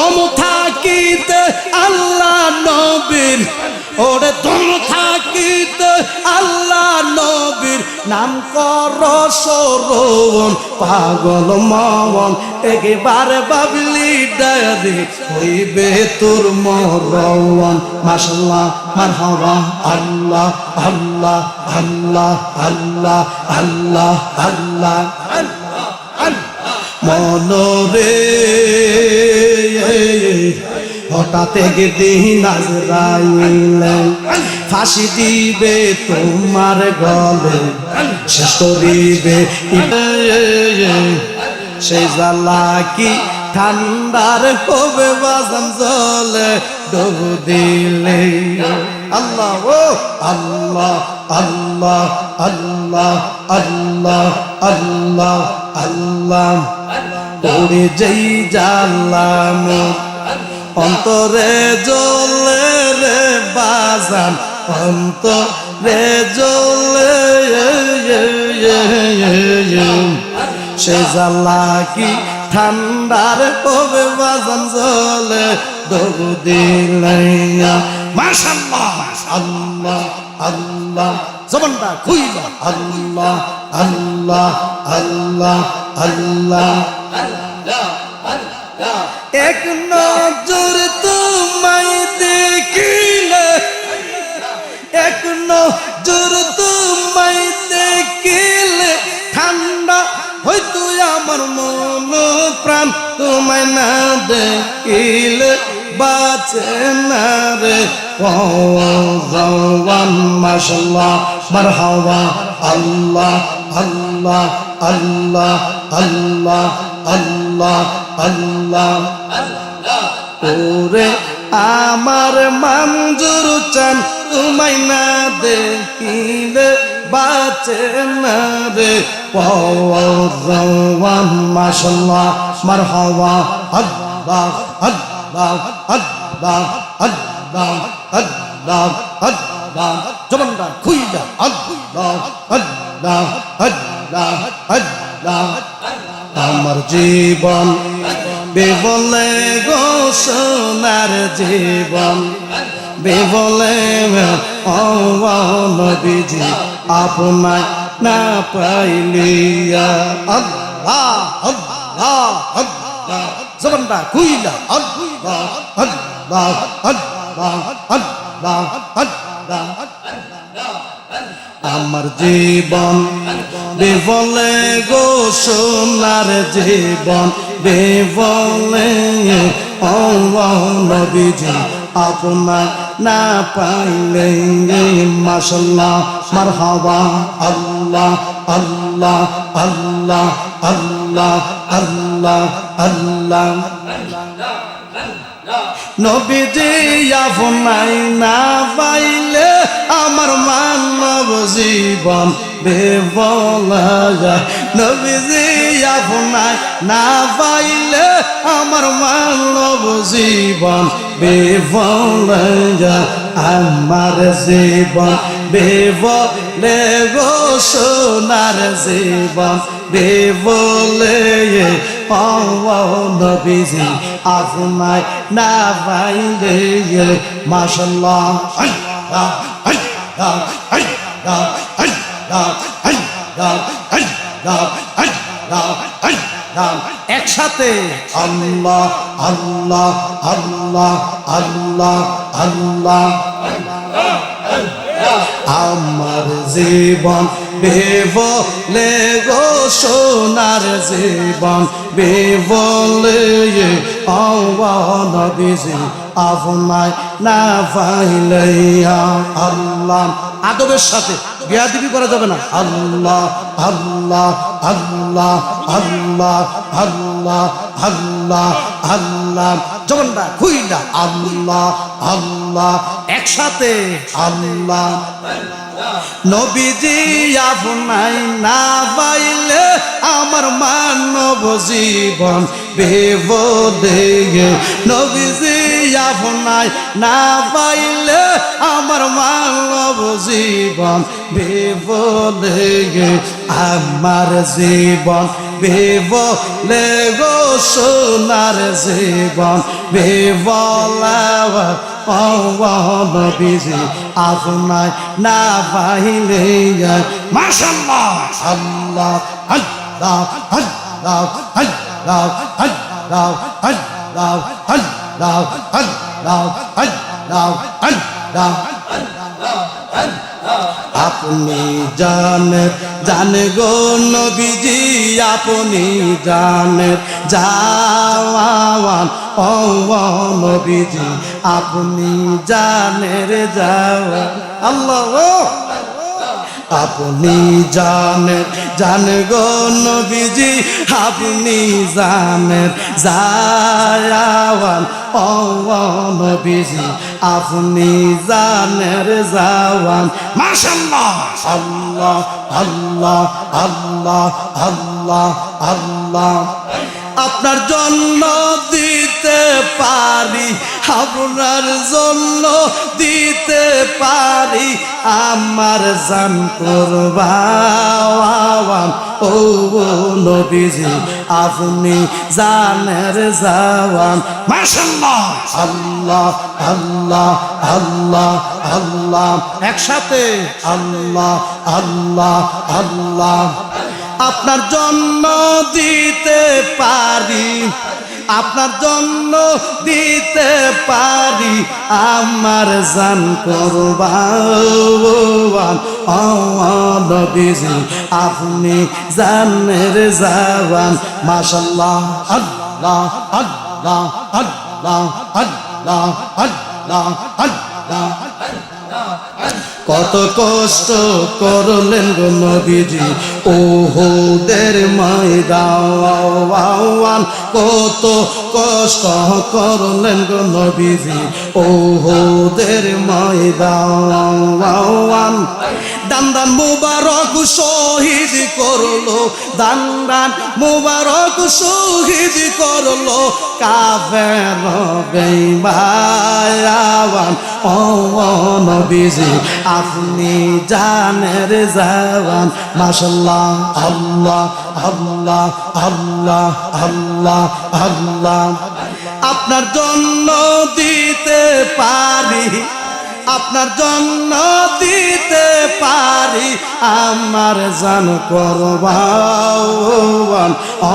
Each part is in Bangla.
দম থাকিতে আল্লাহ নবীর ওরে দম থাকিতে আল্লাহ নবীর নাম কর স্মরণ পাগল মন একবারে বাবলি ডায়ারি হইবে তোর মরণ মাশাআল্লাহ মারহাবা আল্লাহ আল্লাহ আল্লাহ আল্লাহ আল্লাহ আল্লাহ মনরে হঠাৎ একদিন আজরাইল ফাঁসি দিবে তোমার গলে শেষ করিবে সেই জ্বালা কি ঠান্ডার হবে বাজান জলে ডুব দিলে আল্লাহ ও আল্লাহ আল্লাহ আল্লাহ আল্লাহ আল্লাহ আল্লাহ পড়ে যেই জানলাম অন্তরে জ্বলে রে বাজান অন্তরে জ্বলে সে জ্বালা কি ঠান্ডার হবে বাজান জলে ডুব দিলে মাশাআল্লাহ আল্লাহ আল্লাহ জবানটা খুইলা আল্লাহ আল্লাহ আল্লাহ আল্লাহ এক নজর তোমায় দেখিলে এক নজর তোমায় দেখিলে ঠান্ডা হয়তো আমার মন প্রাণ তোমায় না দেখিলে বাঁচে না রে জওয়ান মাশাআল্লাহ মারহাবা আল্লাহ আল্লাহ আল্লাহ আল্লাহ আল্লাহ আল্লাহ ওরে আমার মঞ্জুর চান তোমায় না দেখিলে বাঁচে না রে জওয়ান মাশাআল্লাহ মারহাবা আল্লাহ আল্লাহ আল্লাহ আল্লাহ আল্লাহ আল্লাহ জবানটা খুইলা আল্লাহ আল্লাহ আল্লাহ আল্লাহ আমার জীবন বেবলে গো সোনার জীবন বেবলে নবীজি আপনার না পাইলিয়া আল্লাহ আল্লাহ আল্লাহ জবানটা খুইলা আল্লাহ আল্লাহ আল্লাহ আল্লাহ আল্লাহ আমার জীবন বেবলে গো সোনার জীবন বেবলে নবীজি আপনার না পাইলে মাশাআল্লাহ মারহাবা আল্লাহ আল্লাহ আল্লাহ আল্লাহ আল্লাহ আল্লাহ নবীজি আপনার না পাইলে আমার মানব জীবন বেবলা যায় নবীজি আপনার না পাইলে আমার মানব জীবন বেবলা যায় আমার জীবন বেবলে গো সোনার জীবন বেবলে নবীজি আপনার না পাইলে মাশাআল্লাহ আল্লাহ আল্লাহ আল্লাহ আল্লাহ আল্লাহ আল্লাহ আল্লাহ আল্লাহ একসাথে আল্লাহ আল্লাহ আল্লাহ আল্লাহ আল্লাহ আমার জীবন বেবলে গো সোনার জীবন বেবলে নবীজি আপনার না পাইলে আল্লাহ আদবের সাথে বেয়াদবি করা যাবে না আল্লাহ আল্লাহ আল্লাহ আল্লাহ আল্লাহ আল্লাহ আল্লাহ জবানটা খুইলা আল্লাহ আল্লাহ একসাথে আল্লাহ নবীজি আপনার না পাইলে আমার মানব জীবন বেবলে নবীজি আপনার না পাইলে আমার মানব জীবন বেবলে আমার জীবন বেবলে গো সোনার জীবন বেবলা নবীজি আপনায় না পাইলে মাশাআল্লাহ আল্লাহ আল্লাহ আল্লাহ আল্লাহ আল্লাহ আল্লাহ আল্লাহ আল্লাহ আল্লাহ আল্লাহ আপনি জানে গো নবীজি আপনি জানেন যাওয়ান ও নবীজি আপনি জানের যাওয়ান আল্লাহ আপনি জানেন গো নবীজি আপনি জানেন যাওয়ান ও নবীজি আপনি জানের যাওয়ান মাশাআল্লাহ আল্লাহ আল্লাহ আল্লাহ আল্লাহ আল্লাহ আপনার জন্য দিতে পারি আপনার জন্য দিতে পারি আমার জান কুরবান ও নবীজি আপনি জানের জাওয়ান মাশাআল্লাহ আল্লাহ আল্লাহ আল্লাহ আল্লাহ একসাথে আল্লাহ আল্লাহ আল্লাহ আপনার জন্য দিতে পারি আপনার জন্য দিতে পারি আমার জান কুরবান ও নবীজি আপনি জানের জাওয়ান মাশাআল্লাহ আল্লাহ আল্লাহ আল্লাহ আল্লাহ আল্লাহ আল্লাহ কত কষ্ট করলেন গো নবীজি উহুদের ময়দান কত কষ্ট করলেন গো নবীজি উহুদের ময়দান দান মুবারক শহীদ করলো দান মুবারক শহীদ করলো কাফের বেঈমান ও নবীজি আপনি জানের জাওয়ান মাশাআল্লাহ আল্লাহ আল্লাহ আল্লাহ আল্লাহ আল্লাহ আপনার জন্য দিতে পারি আপনার জন্য দিতে পারি আমার জান কুরবান ও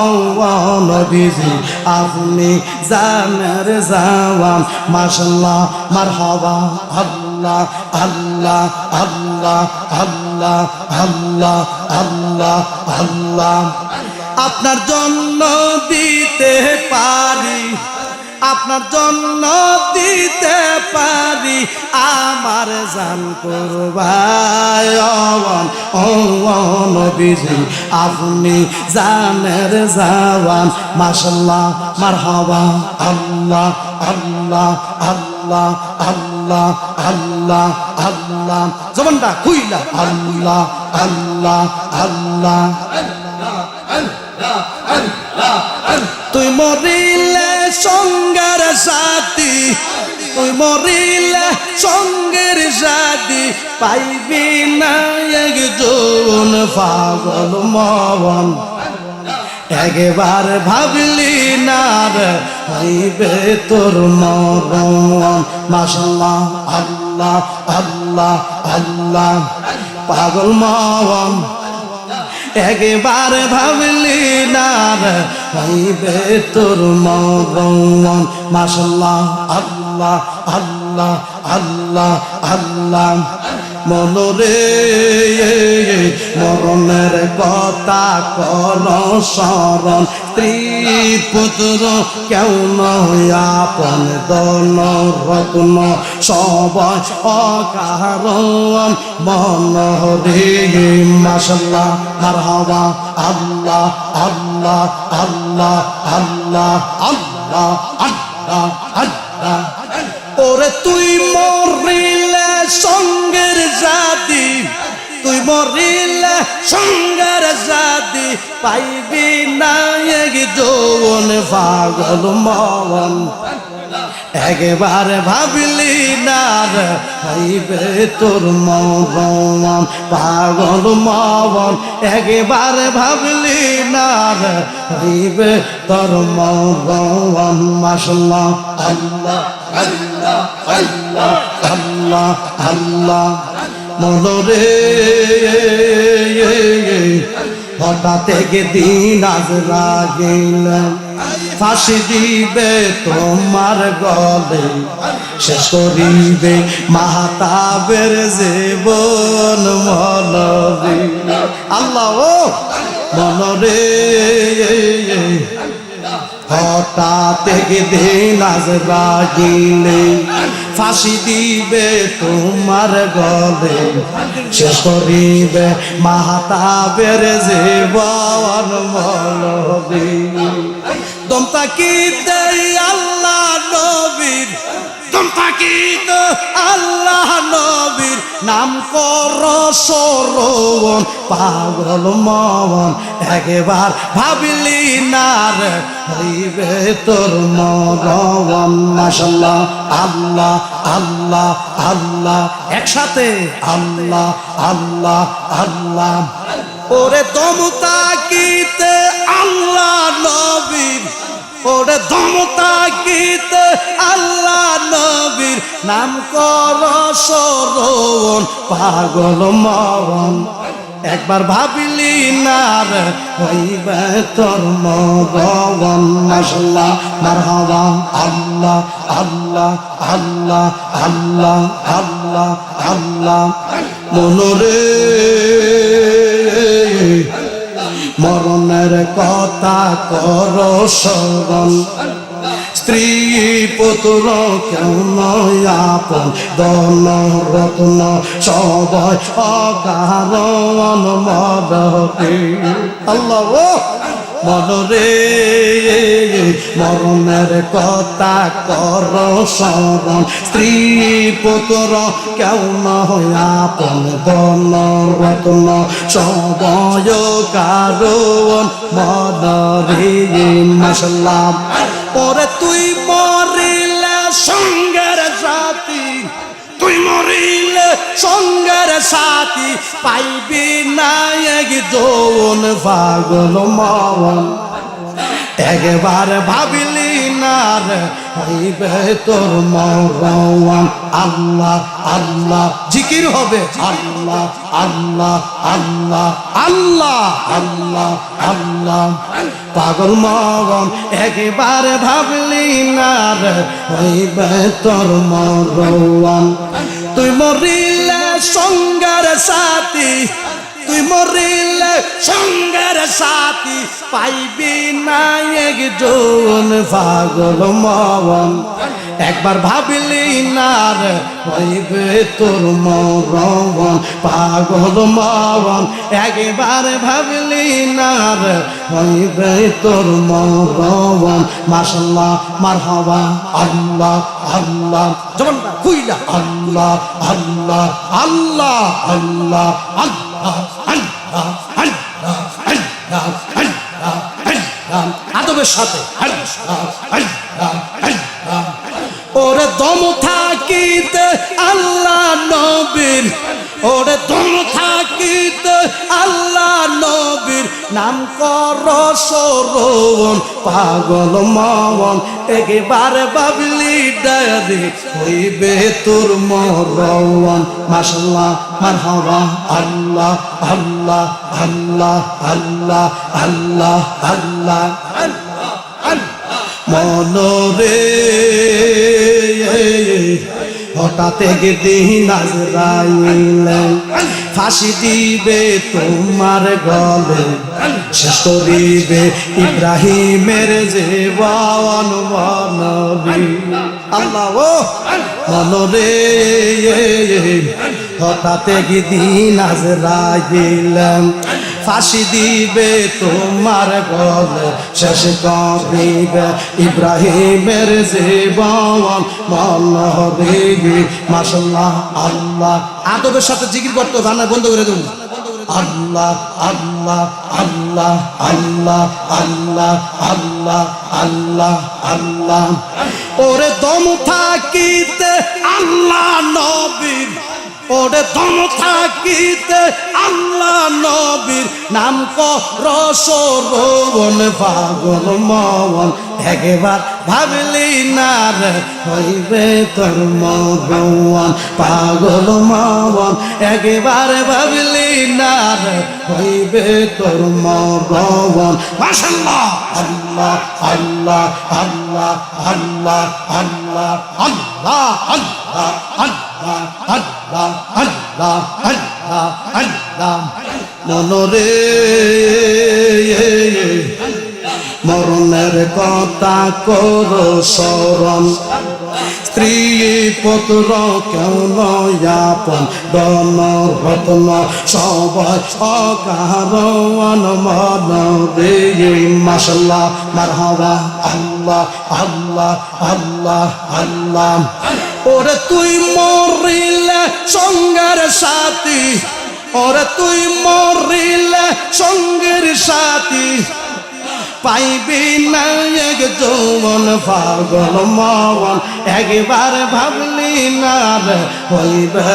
নবীজি আপনি জানের জাওয়ান মাশাআল্লাহ মারহাবা আল্লাহ আল্লাহ আল্লাহ আল্লাহ আল্লাহ আল্লাহ আল্লাহ আপনার জন্য দিতে পারি আপনার জন্য দিতে পারি আমার জান কুরবান ও নবীজি আপনি জানের জাওয়ান মাশাআল্লাহ মারহাবা আল্লাহ আল্লাহ আল্লাহ আল্লাহ আল্লাহ আল্লাহ জবানটা খুইলা আল্লাহ আল্লাহ আল্লাহ তুই মরিলে সঙ্গের সাথী তুই মরিলে সঙ্গের সাথী পাইবি না একজন পাগল মন একবার ভাবলি না রে হইবে তোর মরণ মাশাআল্লাহ আল্লাহ আল্লাহ আল্লাহ পাগল মন একবার ভাবলি না রে হইবে তোর মরণ মাশাআল্লাহ আল্লাহ আল্লাহ আল্লাহ আল্লাহ মনরে মরণের কথা কোন স্মরণ স্ত্রী পুত্র কেউ নয় আপন দন রত্ন সবাই অকারণ মনরে মাশাআল্লাহ মারহাবা আল্লাহ আল্লাহ আল্লাহ আল্লাহ আল্লাহ আল্লাহ আল্লাহ ওরে তুই মরিলে সঙ্গের জাতি তুই মরিলে সঙ্গের জাতি পাইবি না একজন পাগল মন একবার ভাবলি না রে হইবে তোর মরণ পাগল মরণ একবার ভাবলি না রে হইবে তোর মরণ মাশাআল্লাহ আল্লাহ আল্লাহ আল্লাহ আল্লাহ আল্লাহ মনরে হঠাৎ একদিন আজরাইল ফাঁসি দিবে তোমার গলে শেষ করিবে মাহতাবের জীবন মনরে আল্লাহ ও মনরে হঠাৎ একদিন আজরাইল ফাঁসি দিবে তোমার গলে শেষ করিবে মাহতাবের জীবন মনরে দম তাকিতে আল্লাহ নবীর দম তাকিতে আল্লাহ নবীর নাম কর স্মরণ পাগল মন একবার ভাবলি না রে হইবে তোর মরণ মাশাআল্লাহ আল্লাহ আল্লাহ আল্লাহ একসাথে আল্লাহ আল্লাহ আল্লাহ ওরে দম তাকিতে আল্লাহ নবীর ওরে দম তাকিতে আল্লাহ নবীর নাম কর স্মরণ পাগল মরণ একবার ভাবলি না রে হইবে তোর মরণ মাশাআল্লাহ মারহাবা আল্লাহ আল্লাহ আল্লাহ আল্লাহ আল্লাহ আল্লাহ মনরে মরণের কথা কর স্মরণ স্ত্রী পুত্র কেউ নয় আপন ধন রত্ন সবাই অকারণ মরতে আল্লাহ ও মনরে মরণের কথা কর স্মরণ স্ত্রী পুত্র কেউ নয় আপন ধন রত্ন সবাই কারণ মনরে মাশাআল্লাহ ওরে তুই মরিলে সঙ্গের সাথী তুই মরিলে সঙ্গের সাথী পাইবি না একজন পাগল মরণ একবার ভাবলি না রে হইবে তোর মরণ আল্লাহ আল্লাহ জিকির হবে আল্লাহ আল্লাহ আল্লাহ আল্লাহ আল্লাহ আল্লাহ পাগল মরণ একবার ভাবলি না রে হইবে তোর মরণ তুই মরিলে সঙ্গের সাথী তুই মরিলে সঙ্গের সাথী পাইবি না একজন পাগল মরণ একবার ভাবলি না রে হইবে তোর মরণ পাগল মরণ একবার ভাবলি না রে হইবে তোর মরণ মাশাআল্লাহ মারহাবা আল্লাহ আল্লাহ জবানটা কইলা আল্লাহ আল্লাহ আল্লাহ আল্লাহ আল্লাহ আল্লাহ আল্লাহ আল্লাহ আল্লাহ আল্লাহ আদবের সাথে আল্লাহ আল্লাহ আল্লাহ ওরে দম থাকিতে আল্লাহ নবীর ওরে দম থাকিতে আল্লাহ নবীর নাম কর স্মরণ পাগল মরণ একবার ভাবলি ডায়রি হইবে তোর মরণ মাশাআল্লাহ মারহাবা আল্লাহ আল্লাহ আল্লাহ আল্লাহ আল্লাহ আল্লাহ মনরে হঠাৎ একদিন আজরাইল ফাঁসি দিবে তোমার গলে শেষ করিবে ইব্রাহিমের জীবন মনবী আল্লাহ ও মনরে হঠাৎ একদিন আজরাইল ফাঁসি দিবে তোমার গলে শেষ করিবে ইব্রাহিমের জীবন মনবী মাশাআল্লাহ আল্লাহ আদবের সাথে জিকির করতে গানা বন্ধ করে দেব আল্লাহ আল্লাহ আল্লাহ আল্লাহ আল্লাহ আল্লাহ আল্লাহ আল্লাহ ওরে দম থাকিতে আল্লাহ নবীর, ওরে দম থাকিতে আল্লাহ নবীর নাম কর শ্রবণ পাগল মন একবার ভাবলি না রে হইবে তোর মগন পাগল মন একবার ভাবলি না রে হইবে তোর মগন মাশাআল্লাহ আল্লাহ আল্লাহ আল্লাহ আল্লাহ আল্লাহ আল্লাহ আল্লাহ আল্লাহ আল্লাহ আল্লাহ আল্লাহ আল্লাহ মনরে মরণের কথা করো স্মরণ স্ত্রী পুত্র কেউ নয়াপন ধন রত্ন সবাই অকারণ মন রে মাশাআল্লাহ মারহাবা আল্লাহ আল্লাহ আল্লাহ আল্লাহ ওরে তুই মরিলে সঙ্গের সাথী ওরে তুই মরিলে সঙ্গের সাথী পাইবি না এক যৌবন পাগল মন একবার ভাবলি না রে হইবে